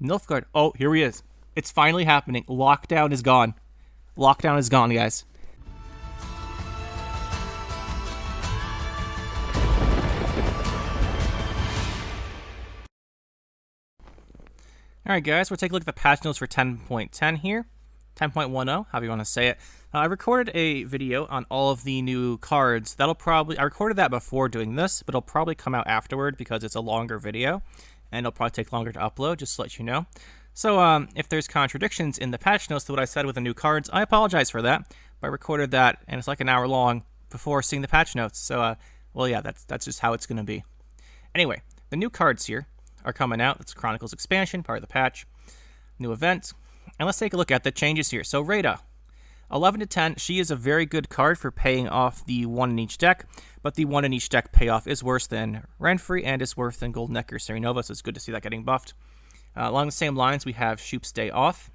Nilfgaard. Oh, here he is. It's finally happening. Lockdown is gone. Lockdown is gone, guys. Alright guys, we'll take a look at the patch notes for 10.10 here. 10.10, however you want to say it. I recorded a video on all of the new cards. I recorded that before doing this, but it'll probably come out afterward because it's a longer video, and it'll probably take longer to upload, just to let you know. So if there's contradictions in the patch notes to what I said with the new cards, I apologize for that. But I recorded that, and it's like an hour long before seeing the patch notes. So, well, yeah, that's just how it's going to be. Anyway, the new cards here are coming out. It's Chronicles expansion, part of the patch. New event. And let's take a look at the changes here. So Rada, 11 to 10, she is a very good card for paying off the 1 in each deck, but the 1 in each deck payoff is worse than Renfrey and is worse than Golden Neck or Serenova, so it's good to see that getting buffed. Along the same lines, we have Shoop's Day Off.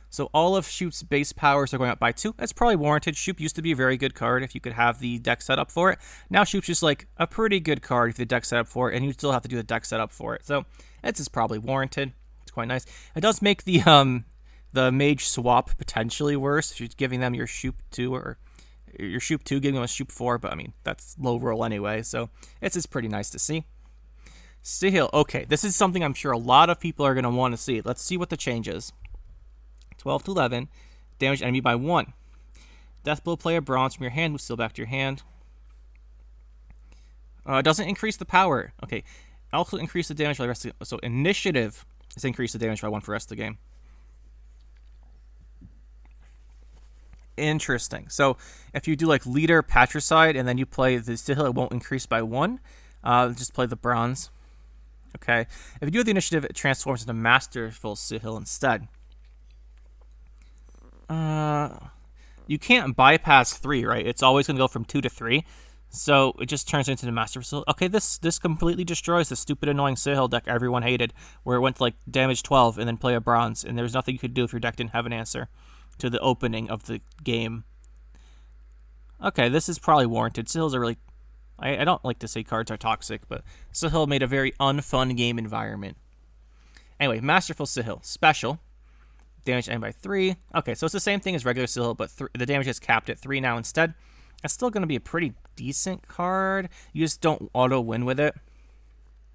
So all of Shoop's base powers are going up by 2. That's probably warranted. Shoop used to be a very good card if you could have the deck set up for it. Now Shoop's just like a pretty good card if the deck set up for it, and you still have to do the deck set up for it. So it's just probably warranted. It's quite nice. It does make the mage swap potentially worse if you're giving them your Shoop 2 or your Shoop 2, giving them a Shoop 4, but I mean, that's low roll anyway, so it's just pretty nice to see. Sihil, okay, this is something I'm sure a lot of people are going to want to see. Let's see what the change is. 12 to 11, damage enemy by 1. Deathblow, play a bronze from your hand, move Sihil back to your hand. It doesn't increase the power. Okay, also increase the damage by the rest of the game. So initiative is increase the damage by 1 for the rest of the game. Interesting. So if you do like leader patricide and then you play the Sihil, it won't increase by 1. Just play the bronze. Okay. If you do the initiative, it transforms into masterful Sihil instead. You can't bypass 3, right? It's always going to go from 2 to 3. So it just turns into the masterful Sihil. Okay, this completely destroys the stupid annoying Sihil deck everyone hated, where it went to like damage 12 and then play a bronze, and there's nothing you could do if your deck didn't have an answer to the opening of the game. Okay, this is probably warranted. Sihils are really... I don't like to say cards are toxic, but Sihil made a very unfun game environment. Anyway, Masterful Sihil. Special. Damage enemy by 3. Okay, so it's the same thing as regular Sihil, but the damage is capped at 3 now instead. That's still going to be a pretty decent card. You just don't auto-win with it.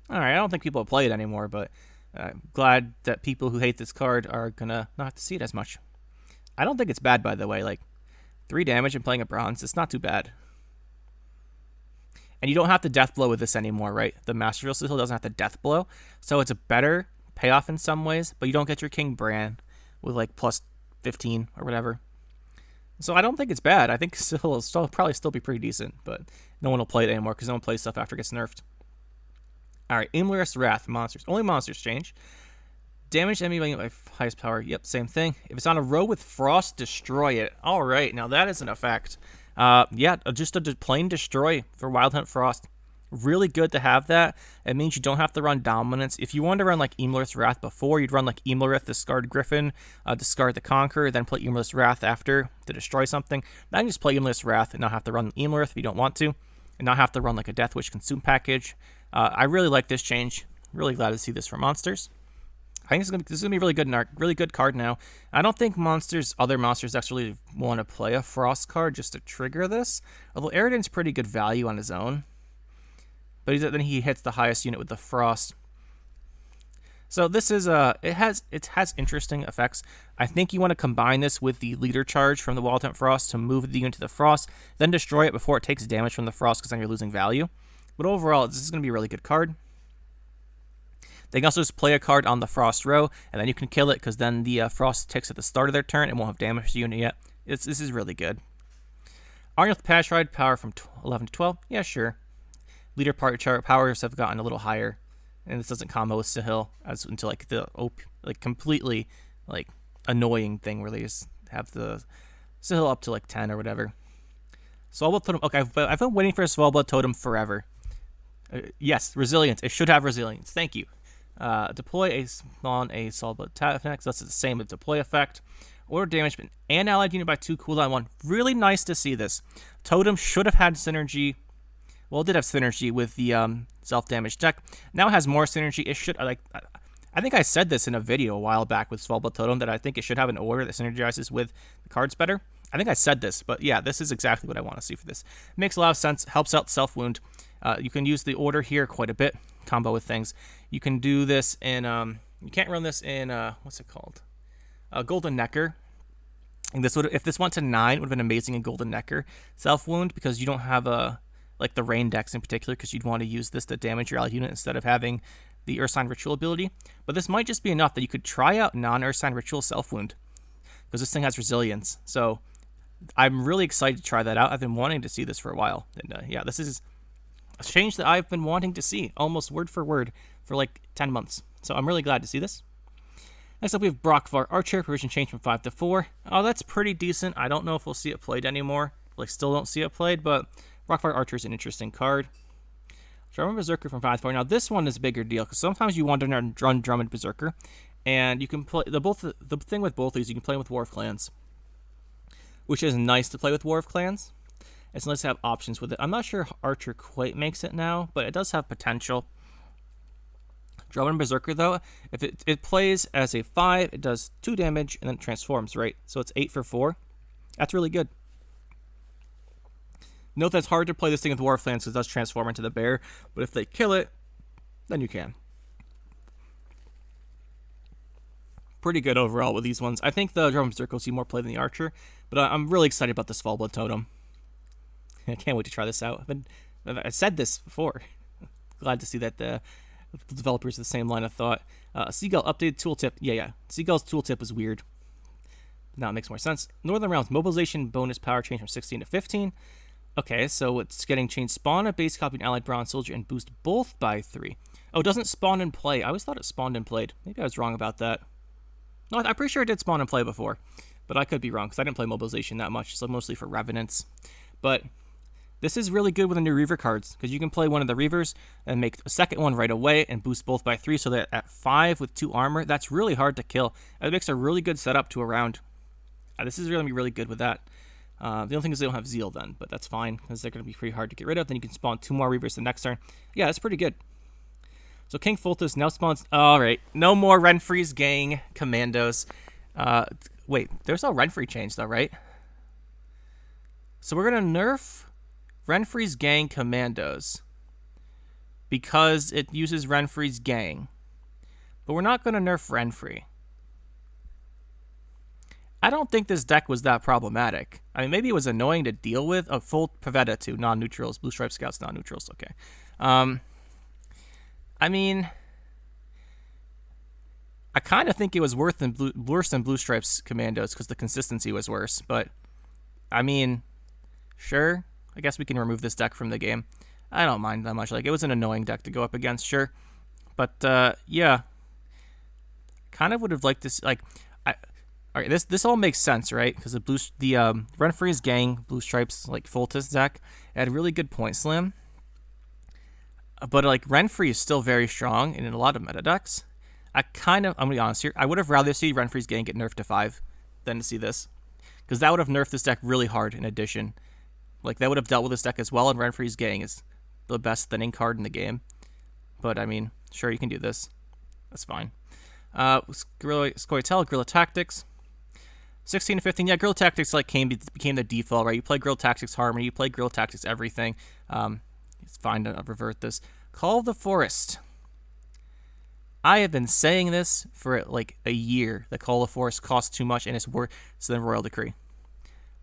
Alright, I don't think people play it anymore, but I'm glad that people who hate this card are going to not have to see it as much. I don't think it's bad, by the way. Like, 3 damage and playing a bronze, it's not too bad. And you don't have to death blow with this anymore, right? The Masterful Sihil doesn't have to death blow, so it's a better payoff in some ways, but you don't get your King Bran with like plus 15 or whatever. So I don't think it's bad. I think Sihil will probably still be pretty decent, but no one will play it anymore because no one plays stuff after it gets nerfed. Alright, Aimless Wrath, monsters. Only monsters change. Damage enemy by highest power. Yep, same thing. If it's on a row with Frost, destroy it. Alright, now that is an effect. Yeah, just a plain destroy for Wild Hunt Frost. Really good to have that. It means you don't have to run Dominance. If you wanted to run like Aimless Wrath before, you'd run like Aimless, discard Griffin, discard the Conqueror, then play Aimless Wrath after to destroy something. Now you can just play Aimless Wrath and not have to run Aimless if you don't want to, and not have to run like a Death Wish Consume package. I really like this change. Really glad to see this for monsters. I think this is gonna be really good, really good card now. I don't think other monsters actually want to play a Frost card just to trigger this. Although Eridan's pretty good value on his own, but then he hits the highest unit with the Frost. So this is it has interesting effects. I think you want to combine this with the leader charge from the Wild Hunt Frost to move the unit to the Frost, then destroy it before it takes damage from the Frost, because then you're losing value. But overall, this is gonna be a really good card. They can also just play a card on the Frost row, and then you can kill it, because then the Frost ticks at the start of their turn and won't have damage to the unit yet. This is really good. Arnold Patricide, power from 11 to 12. Yeah, sure. Leader powers have gotten a little higher, and this doesn't combo with Sihil until like the completely like annoying thing where they just have the Sihil up to like 10 or whatever. Soulblood Totem. Okay, I've been waiting for a Soulblood Totem forever. Yes, resilience. It should have resilience. Thank you. Deploy a Soulblood Totem. That's the same as deploy effect. Order damage and allied unit by 2, cooldown 1. Really nice to see this. Totem should have had synergy. Well, it did have synergy with the self-damage deck. Now it has more synergy. It should I think I said this in a video a while back with Svalbard Totem that I think it should have an order that synergizes with the cards better. I think I said this, but yeah, this is exactly what I want to see for this. Makes a lot of sense, helps out Self-Wound. You can use the order here quite a bit, combo with things. You can do this in, you can't run this in, what's it called? Golden Necker. And this would, if this went to 9, it would have been amazing in Golden Necker. Self-Wound, because you don't have like the Rain decks in particular, because you'd want to use this to damage your allied unit instead of having the Ursine Ritual ability. But this might just be enough that you could try out non-Ursine Ritual Self-Wound, because this thing has resilience. So I'm really excited to try that out. I've been wanting to see this for a while. And yeah, this is a change that I've been wanting to see, almost word for word, for like 10 months. So I'm really glad to see this. Next up, we have Brockvar Archer, provision change from 5 to 4. Oh, that's pretty decent. I don't know if we'll see it played anymore. Like, still don't see it played, but Brockvar Archer is an interesting card. Drummond Berserker from 5 to 4. Now, this one is a bigger deal, because sometimes you want to run Drummond Berserker, and you can play the thing with both of these, you can play with War of Clans, which is nice to play with War of Clans. It's nice to have options with it. I'm not sure Archer quite makes it now, but it does have potential. Drummond Berserker, though, if it plays as a 5, it does 2 damage, and then it transforms, right? So it's 8 for 4. That's really good. Note that it's hard to play this thing with War of Clans because it does transform into the bear, but if they kill it, then you can. Pretty good overall with these ones. I think the Drummond Berserker will see more play than the Archer, but I'm really excited about the Svalbard Totem. I can't wait to try this out. I said this before. Glad to see that the developers have the same line of thought. Seagull updated tooltip. Yeah. Seagull's tooltip was weird. Now it makes more sense. Northern Realms mobilization bonus power change from 16 to 15. Okay, so it's getting changed. Spawn a base copy of an allied bronze soldier and boost both by 3. Oh, it doesn't spawn and play. I always thought it spawned and played. Maybe I was wrong about that. No, I'm pretty sure it did spawn and play before, but I could be wrong because I didn't play mobilization that much, so mostly for Revenants. But this is really good with the new Reaver cards, because you can play one of the Reavers and make a second one right away and boost both by 3, so that at 5 with 2 armor, that's really hard to kill. It makes a really good setup to a round. This is going to be really good with that. The only thing is they don't have Zeal then, but that's fine, because they're going to be pretty hard to get rid of. Then you can spawn 2 more Reavers the next turn. Yeah, that's pretty good. So King Foltest now spawns... Alright, no more Renfri's Gang Commandos. Wait, there's no Renfri change though, right? So we're going to nerf Renfri's Gang Commandos because it uses Renfri's Gang. But we're not going to nerf Renfri. I don't think this deck was that problematic. I mean, maybe it was annoying to deal with. Oh, full Pavetta to non-neutrals. Blue Stripe Scouts, non-neutrals. Okay. I mean, I kind of think it was worse than Blue Stripes Commandos because the consistency was worse. But, I mean, sure. I guess we can remove this deck from the game. I don't mind that much. Like, it was an annoying deck to go up against, sure. But, yeah. Kind of would have liked this, like... All right, this all makes sense, right? Because the Renfri's Gang, Blue Stripes, like Foltest deck, it had really good point slam. But like Renfri is still very strong in a lot of meta decks. I'm gonna be honest here, I would have rather see Renfri's Gang get nerfed to 5 than to see this, because that would have nerfed this deck really hard. In addition, like that would have dealt with this deck as well. And Renfri's Gang is the best thinning card in the game. But I mean, sure, you can do this. That's fine. Scoia'tael, Guerrilla Tactics. 16 to 15, yeah, Guerrilla Tactics like became the default, right? You play Guerrilla Tactics Harmony, you play Guerrilla Tactics everything. It's fine to revert this. Call of the Forest. I have been saying this for like a year, that Call of the Forest costs too much and it's worse than Royal Decree.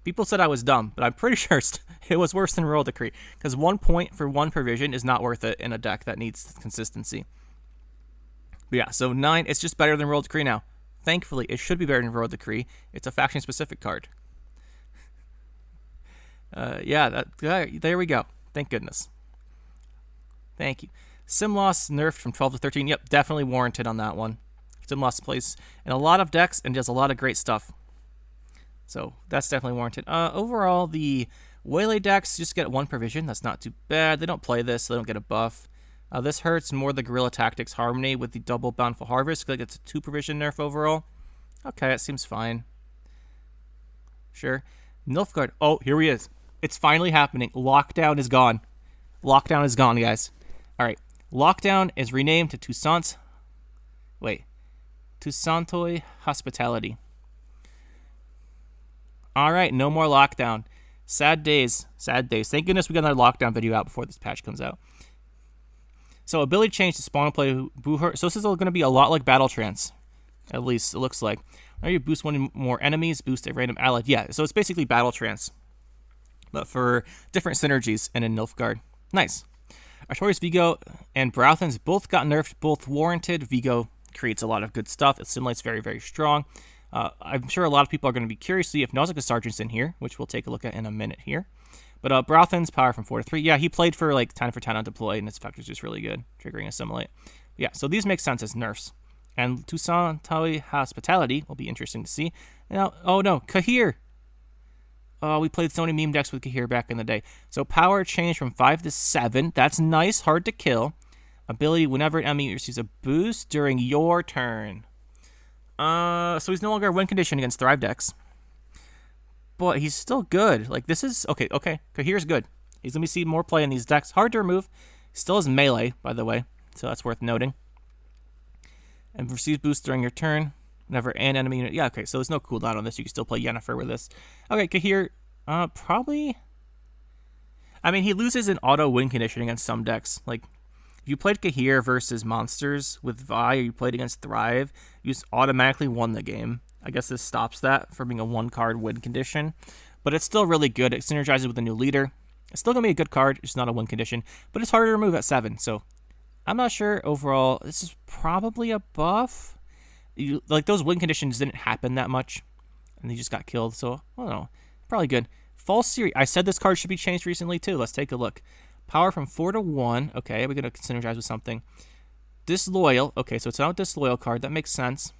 People said I was dumb, but I'm pretty sure it was worse than Royal Decree, because 1 point for 1 provision is not worth it in a deck that needs consistency. But yeah, so 9, it's just better than Royal Decree now. Thankfully, it should be better than Royal Decree. It's a faction-specific card. Yeah, there we go. Thank goodness. Thank you. Simloss nerfed from 12 to 13. Yep, definitely warranted on that one. Simloss plays in a lot of decks and does a lot of great stuff. So that's definitely warranted. Overall, the Waylay decks just get 1 provision. That's not too bad. They don't play this, so they don't get a buff. This hurts more the Guerrilla Tactics Harmony with the double Bountiful Harvest, because it's a 2 provision nerf overall. Okay, that seems fine. Sure. Nilfgaard. Oh, here he is. It's finally happening. Lockdown is gone. Lockdown is gone, guys. All right. Lockdown is renamed to Toussaint. Wait. Tusantoi Hospitality. All right, no more lockdown. Sad days. Sad days. Thank goodness we got another lockdown video out before this patch comes out. So ability change to spawn and play Booher. So this is going to be a lot like Battle Trance. At least it looks like. Now you boost one more enemies, boost a random allied. Yeah, so it's basically Battle Trance, but for different synergies and in Nilfgaard. Nice. Artorias, Vigo, and Browthens both got nerfed, both warranted. Vigo creates a lot of good stuff. It simulates very, very strong. I'm sure a lot of people are going to be curious to see if Nausicaa Sergeant's in here, which we'll take a look at in a minute here. But Browthen's power from 4 to 3. Yeah, he played for like 10 for 10 on deploy, and his effect is just really good, triggering Assimilate. Yeah, so these make sense as nerfs. And Tusantoi Hospitality will be interesting to see. Now, oh no, Kahir. Oh, we played so many meme decks with Kahir back in the day. So power changed from 5 to 7. That's nice, hard to kill. Ability, whenever an enemy receives a boost during your turn. So he's no longer a win condition against Thrive decks. But he's still good. Like, this is... Okay. Kahir's good. He's going to see more play in these decks. Hard to remove. Still has melee, by the way. So that's worth noting. And receives boost during your turn. Whenever an enemy unit... Yeah, okay. So there's no cooldown on this. You can still play Yennefer with this. Okay, Kahir... probably... I mean, he loses an auto win condition against some decks. Like, if you played Kahir versus monsters with Vi, or you played against Thrive, you just automatically won the game. I guess this stops that from being a one-card win condition. But it's still really good. It synergizes with a new leader. It's still going to be a good card. It's not a win condition. But it's harder to remove at 7. So, I'm not sure overall. This is probably a buff. Like, those win conditions didn't happen that much. And they just got killed. So, I don't know. Probably good. False Series. I said this card should be changed recently, too. Let's take a look. Power from 4 to 1. Okay, we're going to synergize with something. Disloyal. Okay, so it's not a Disloyal card. That makes sense.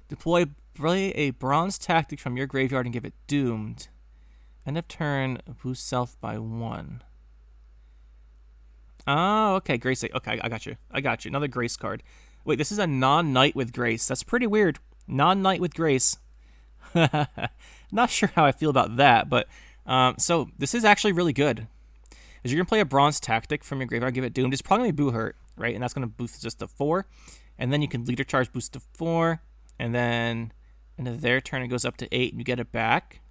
Deploy a bronze tactic from your graveyard and give it doomed. End of turn, boost self by 1. Oh, okay, Grace. Okay, I got you. Another Grace card. Wait, this is a non-knight with Grace. That's pretty weird. Non-knight with Grace. Not sure how I feel about that, but so this is actually really good. Is you're gonna play a bronze tactic from your graveyard, give it doomed. It's probably gonna be Boo Hurt, right? And that's gonna boost just to 4, and then you can leader charge boost to 4, and then into their turn it goes up to 8, and you get it back.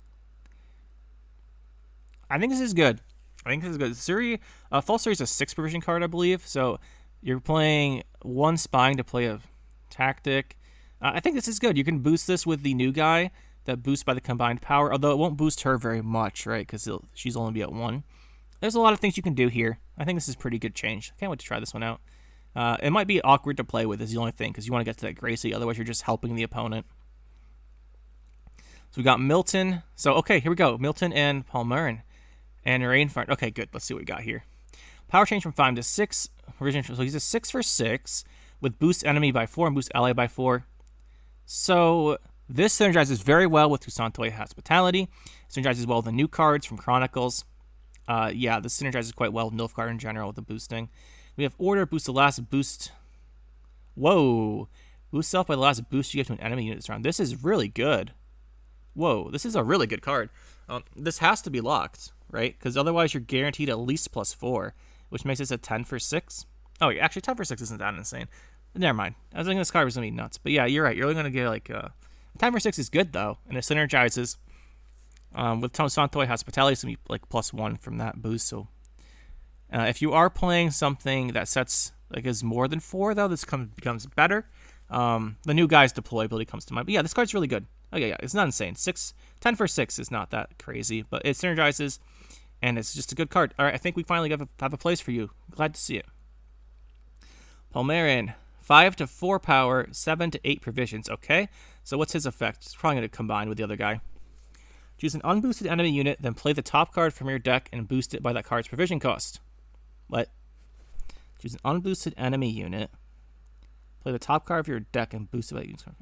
I think this is good. False Series is a 6 provision card, I believe. So you're playing 1 spying to play a tactic. I think this is good. You can boost this with the new guy that boosts by the combined power, although it won't boost her very much, right? Because she's only be at 1. There's a lot of things you can do here. I think this is pretty good change. I can't wait to try this one out. It might be awkward to play with is the only thing, because you want to get to that Gracie, otherwise you're just helping the opponent. So we got Milton. So, okay, here we go. Milton and Palmerin. And Rainfart. Okay, good. Let's see what we got here. Power change from 5 to 6. So he's a 6 for 6 with boost enemy by 4 and boost ally by 4. So this synergizes very well with Tusantoi Hospitality. Synergizes well with the new cards from Chronicles. Yeah, this synergizes quite well with Nilfgaard in general with the boosting. We have Order, boost the last boost. Whoa. Boost self by the last boost you get to an enemy unit this round. This is really good. Whoa, this is a really good card. This has to be locked, right? Because otherwise you're guaranteed at least +4, which makes this a 10 for 6. Oh, actually 10 for 6 isn't that insane. Never mind. I was thinking this card was going to be nuts. But yeah, you're right. You're only going to get like... 10 for 6 is good, though. And it synergizes with Tusantoi Hospitality. It's going to be like +1 from that boost. So if you are playing something that sets like is more than 4, though, this becomes better. The new guy's deploy ability comes to mind. But yeah, this card's really good. Okay, yeah, it's not insane. 10 for 6 is not that crazy, but it synergizes, and it's just a good card. All right, I think we finally have a place for you. Glad to see it. Palmerin, 5 to 4 power, 7 to 8 provisions. Okay, so what's his effect? It's probably going to combine with the other guy. Choose an unboosted enemy unit, then play the top card from your deck and boost it by that card's provision cost. What? Choose an unboosted enemy unit, play the top card of your deck and boost it by that unit's card.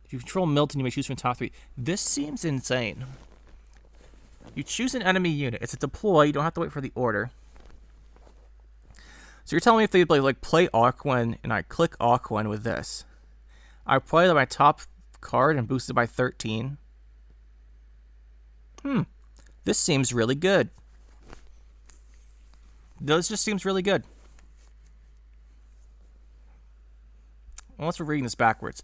If you control Milton, you may choose from top 3. This seems insane. You choose an enemy unit. It's a deploy. You don't have to wait for the order. So you're telling me if they play Aquan and I click Aquan with this, I play my top card and boost it by 13. This seems really good. This just seems really good. unless we're reading this backwards.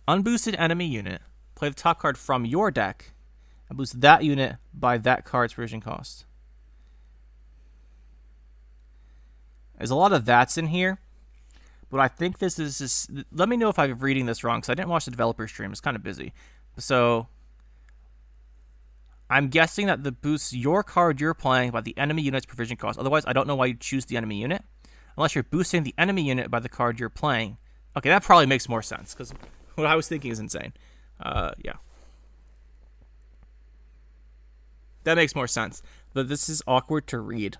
Unboosted enemy unit. Play the top card from your deck and boost that unit by that card's provision cost. There's a lot of that's in here, but I think this is just, let me know if I'm reading this wrong, because I didn't watch the developer stream. It's kind of busy. So I'm guessing that the boosts your card you're playing by the enemy unit's provision cost. Otherwise, I don't know why you choose the enemy unit, unless you're boosting the enemy unit by the card you're playing. Okay, that probably makes more sense, because what I was thinking is insane. Yeah. That makes more sense. But this is awkward to read.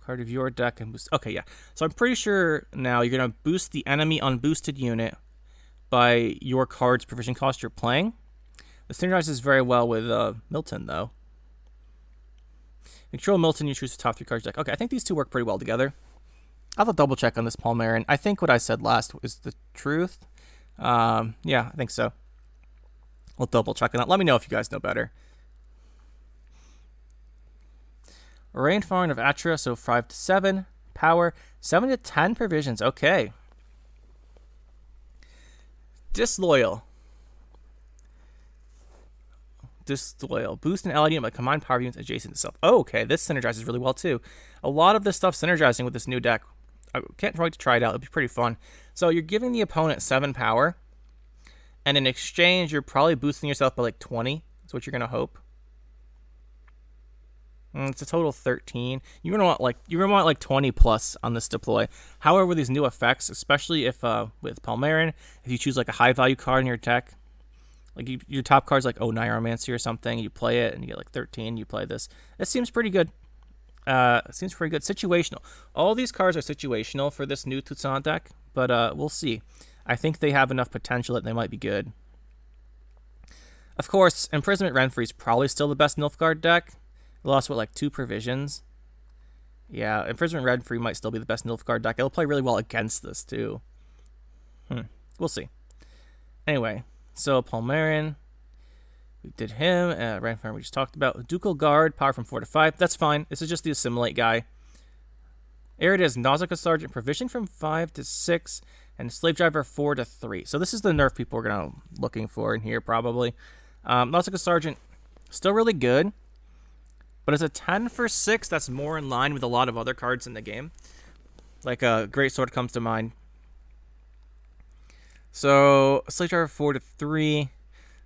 Card of your deck and boost. Okay, yeah. So I'm pretty sure now you're going to boost the enemy unboosted unit by your card's provision cost you're playing. This synergizes very well with Milton, though. Control Milton, you choose the top 3 cards deck. Okay, I think these two work pretty well together. I'll have to double check on this Palmarin. I think what I said last was the truth. Yeah, I think so. We'll double check on that. Let me know if you guys know better. Rainfawn of Atra, so 5 to 7. Power, 7 to 10 provisions. Okay. Disloyal. Boost an allied unit by combined power units adjacent to self. Oh, okay. This synergizes really well, too. A lot of this stuff synergizing with this new deck. I can't wait to try it out. It'll be pretty fun. So you're giving the opponent 7 power, and in exchange, you're probably boosting yourself by like 20. That's what you're going to hope. It's a total 13. You're gonna want like 20 plus on this deploy. However, with these new effects, especially if with Palmarin, if you choose like a high value card in your deck, like your top card's like Niromancy or something, you play it and you get like 13. You play this. It seems pretty good. Situational. All these cards are situational for this new Toussaint deck, but we'll see. I think they have enough potential that they might be good. Of course, Imprisonment Renfrey is probably still the best Nilfgaard deck. Lost with like 2 provisions. Yeah, Imprisonment Renfrey might still be the best Nilfgaard deck. It'll play really well against this too. We'll see. Anyway, so Palmarin, we did him. Renfrey we just talked about. Ducal Guard, power from 4 to 5. That's fine. This is just the assimilate guy. Arid Nausicaa Sergeant, provision from 5 to 6, and Slave Driver 4 to 3. So this is the nerf people are gonna looking for in here probably. Nausicaa Sergeant, still really good. But as a 10 for 6, that's more in line with a lot of other cards in the game. Like a Great Sword comes to mind. So, Slave Driver 4 to 3.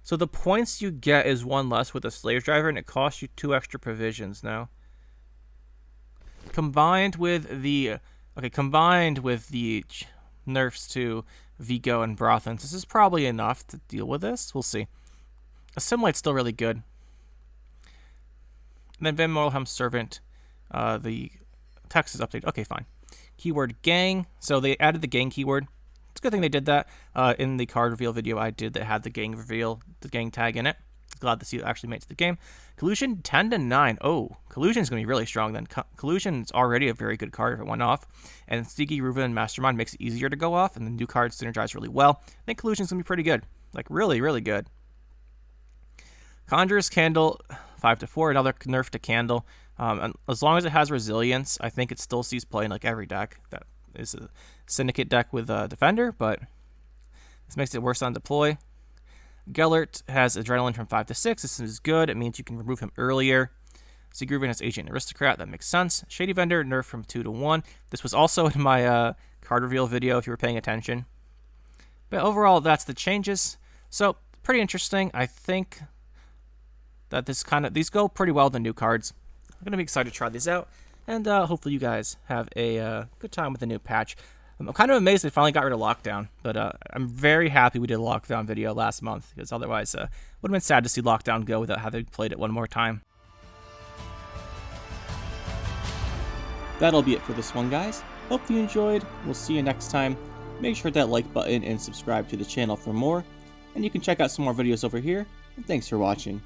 So the points you get is 1 less with a Slave Driver, and it costs you 2 extra provisions now. Combined with the nerfs to Vigo and Brothans, this is probably enough to deal with this. We'll see. Assimilate's still really good. And then Van Morlham's Servant, the text is updated. Okay, fine. Keyword gang. So they added the gang keyword. It's a good thing they did that. In the card reveal video I did that had the gang reveal, the gang tag in it. Glad to see it actually made it to the game. Collusion 10 to 9. Oh, Collusion's going to be really strong then. Collusion's already a very good card if it went off. And Stigi, Ruven, Mastermind makes it easier to go off. And the new cards synergize really well. I think Collusion's going to be pretty good. Like, really, really good. Conjurer's Candle, 5 to 4, another nerf to Candle. And as long as it has resilience, I think it still sees play in like every deck. That is a Syndicate deck with a Defender, but this makes it worse on deploy. Gellert has Adrenaline from 5 to 6. This is good. It means you can remove him earlier. Sigruvin has Agent and Aristocrat. That makes sense. Shady Vendor, nerf from 2 to 1. This was also in my card reveal video if you were paying attention. But overall, that's the changes. So, pretty interesting. I think that these go pretty well with the new cards. I'm going to be excited to try these out, and hopefully you guys have a good time with the new patch. I'm kind of amazed they finally got rid of Lockdown, but I'm very happy we did a Lockdown video last month, because otherwise it would have been sad to see Lockdown go without having played it one more time. That'll be it for this one, guys. Hope you enjoyed. We'll see you next time. Make sure to hit that like button and subscribe to the channel for more, and you can check out some more videos over here, and thanks for watching.